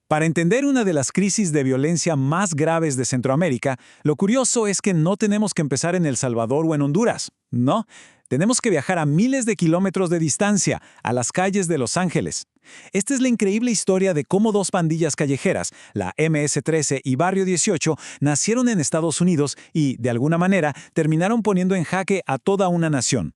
Para entender una de las crisis de violencia más graves de Centroamérica, lo curioso es que no tenemos que empezar en El Salvador o en Honduras. No, tenemos que viajar a miles de kilómetros de distancia, a las calles de Los Ángeles. Esta es la increíble historia de cómo dos pandillas callejeras, la MS-13 y Barrio 18, nacieron en Estados Unidos y, de alguna manera, terminaron poniendo en jaque a toda una nación.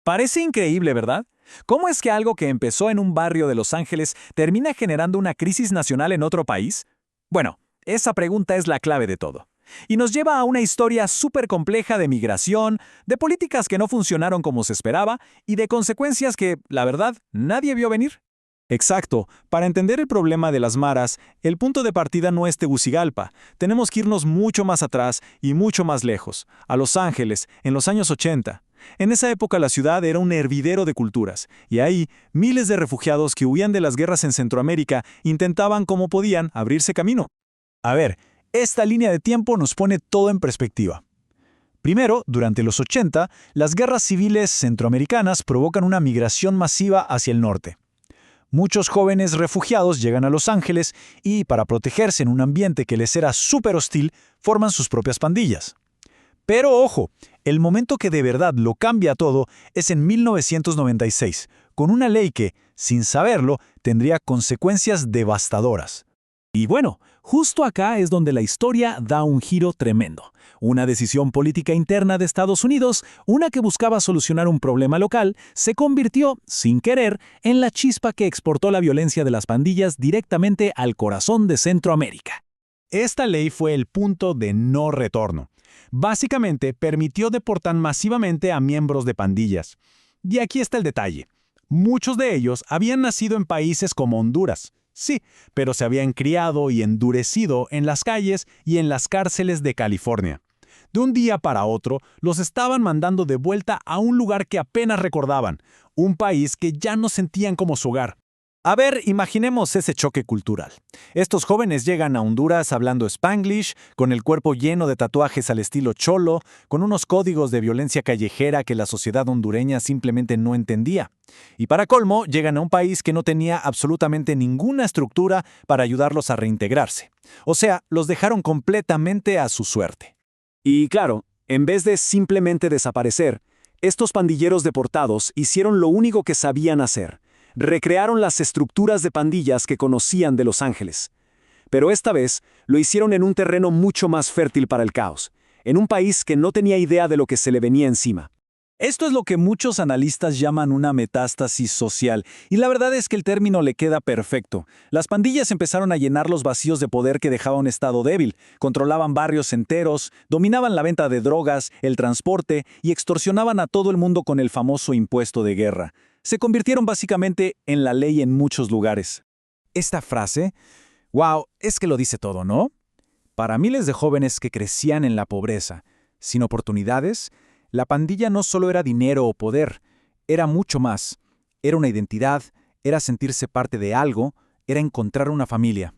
Parece increíble, ¿verdad? ¿Cómo es que algo que empezó en un barrio de Los Ángeles termina generando una crisis nacional en otro país? Bueno, esa pregunta es la clave de todo. Y nos lleva a una historia súper compleja de migración, de políticas que no funcionaron como se esperaba y de consecuencias que, la verdad, nadie vio venir. Exacto. Para entender el problema de las maras, el punto de partida no es Tegucigalpa. Tenemos que irnos mucho más atrás y mucho más lejos, a Los Ángeles, en los años 80. En esa época la ciudad era un hervidero de culturas, y ahí miles de refugiados que huían de las guerras en Centroamérica intentaban como podían abrirse camino. A ver, esta línea de tiempo nos pone todo en perspectiva. Primero, durante los 80, las guerras civiles centroamericanas provocan una migración masiva hacia el norte. Muchos jóvenes refugiados llegan a Los Ángeles y, para protegerse en un ambiente que les era súper hostil, forman sus propias pandillas. Pero ojo, el momento que de verdad lo cambia todo es en 1996, con una ley que, sin saberlo, tendría consecuencias devastadoras. Y bueno, justo acá es donde la historia da un giro tremendo. Una decisión política interna de Estados Unidos, una que buscaba solucionar un problema local, se convirtió, sin querer, en la chispa que exportó la violencia de las pandillas directamente al corazón de Centroamérica. Esta ley fue el punto de no retorno. Básicamente, permitió deportar masivamente a miembros de pandillas. Y aquí está el detalle. Muchos de ellos habían nacido en países como Honduras. Sí, pero se habían criado y endurecido en las calles y en las cárceles de California. De un día para otro, los estaban mandando de vuelta a un lugar que apenas recordaban, un país que ya no sentían como su hogar. A ver, imaginemos ese choque cultural. Estos jóvenes llegan a Honduras hablando Spanglish, con el cuerpo lleno de tatuajes al estilo cholo, con unos códigos de violencia callejera que la sociedad hondureña simplemente no entendía. Y para colmo, llegan a un país que no tenía absolutamente ninguna estructura para ayudarlos a reintegrarse. O sea, los dejaron completamente a su suerte. Y claro, en vez de simplemente desaparecer, estos pandilleros deportados hicieron lo único que sabían hacer. Recrearon las estructuras de pandillas que conocían de Los Ángeles. Pero esta vez lo hicieron en un terreno mucho más fértil para el caos, en un país que no tenía idea de lo que se le venía encima. Esto es lo que muchos analistas llaman una metástasis social, y la verdad es que el término le queda perfecto. Las pandillas empezaron a llenar los vacíos de poder que dejaba un estado débil, controlaban barrios enteros, dominaban la venta de drogas, el transporte y extorsionaban a todo el mundo con el famoso impuesto de guerra. Se convirtieron básicamente en la ley en muchos lugares. Esta frase, wow, es que lo dice todo, ¿no? Para miles de jóvenes que crecían en la pobreza, sin oportunidades, la pandilla no solo era dinero o poder, era mucho más. Era una identidad, era sentirse parte de algo, era encontrar una familia.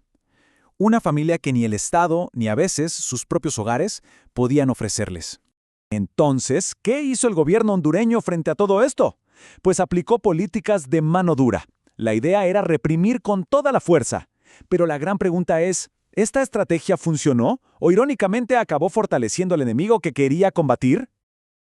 Una familia que ni el Estado, ni a veces sus propios hogares, podían ofrecerles. Entonces, ¿qué hizo el gobierno hondureño frente a todo esto? Pues aplicó políticas de mano dura. La idea era reprimir con toda la fuerza. Pero la gran pregunta es, ¿esta estrategia funcionó o irónicamente acabó fortaleciendo al enemigo que quería combatir?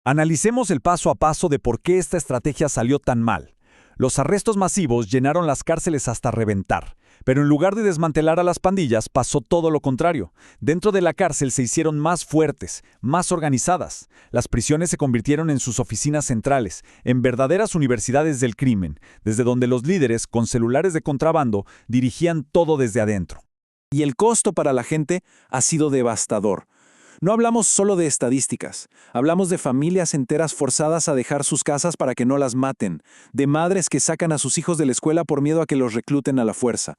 Analicemos el paso a paso de por qué esta estrategia salió tan mal. Los arrestos masivos llenaron las cárceles hasta reventar. Pero en lugar de desmantelar a las pandillas, pasó todo lo contrario. Dentro de la cárcel se hicieron más fuertes, más organizadas. Las prisiones se convirtieron en sus oficinas centrales, en verdaderas universidades del crimen, desde donde los líderes, con celulares de contrabando, dirigían todo desde adentro. Y el costo para la gente ha sido devastador. No hablamos solo de estadísticas, hablamos de familias enteras forzadas a dejar sus casas para que no las maten, de madres que sacan a sus hijos de la escuela por miedo a que los recluten a la fuerza.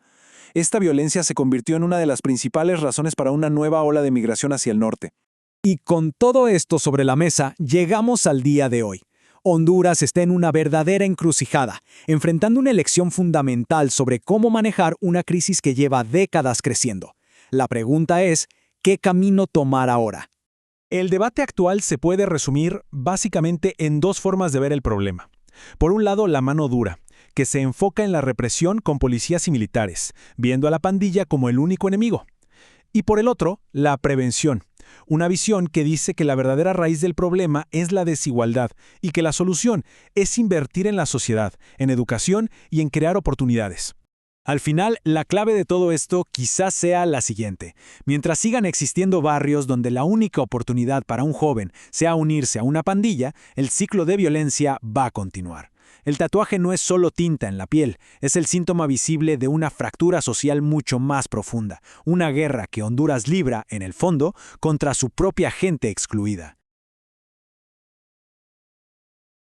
Esta violencia se convirtió en una de las principales razones para una nueva ola de migración hacia el norte. Y con todo esto sobre la mesa, llegamos al día de hoy. Honduras está en una verdadera encrucijada, enfrentando una elección fundamental sobre cómo manejar una crisis que lleva décadas creciendo. La pregunta es, ¿qué camino tomar ahora? El debate actual se puede resumir básicamente en dos formas de ver el problema. Por un lado, la mano dura, que se enfoca en la represión con policías y militares, viendo a la pandilla como el único enemigo. Y por el otro, la prevención, una visión que dice que la verdadera raíz del problema es la desigualdad y que la solución es invertir en la sociedad, en educación y en crear oportunidades. Al final, la clave de todo esto quizás sea la siguiente. Mientras sigan existiendo barrios donde la única oportunidad para un joven sea unirse a una pandilla, el ciclo de violencia va a continuar. El tatuaje no es solo tinta en la piel, es el síntoma visible de una fractura social mucho más profunda, una guerra que Honduras libra, en el fondo, contra su propia gente excluida.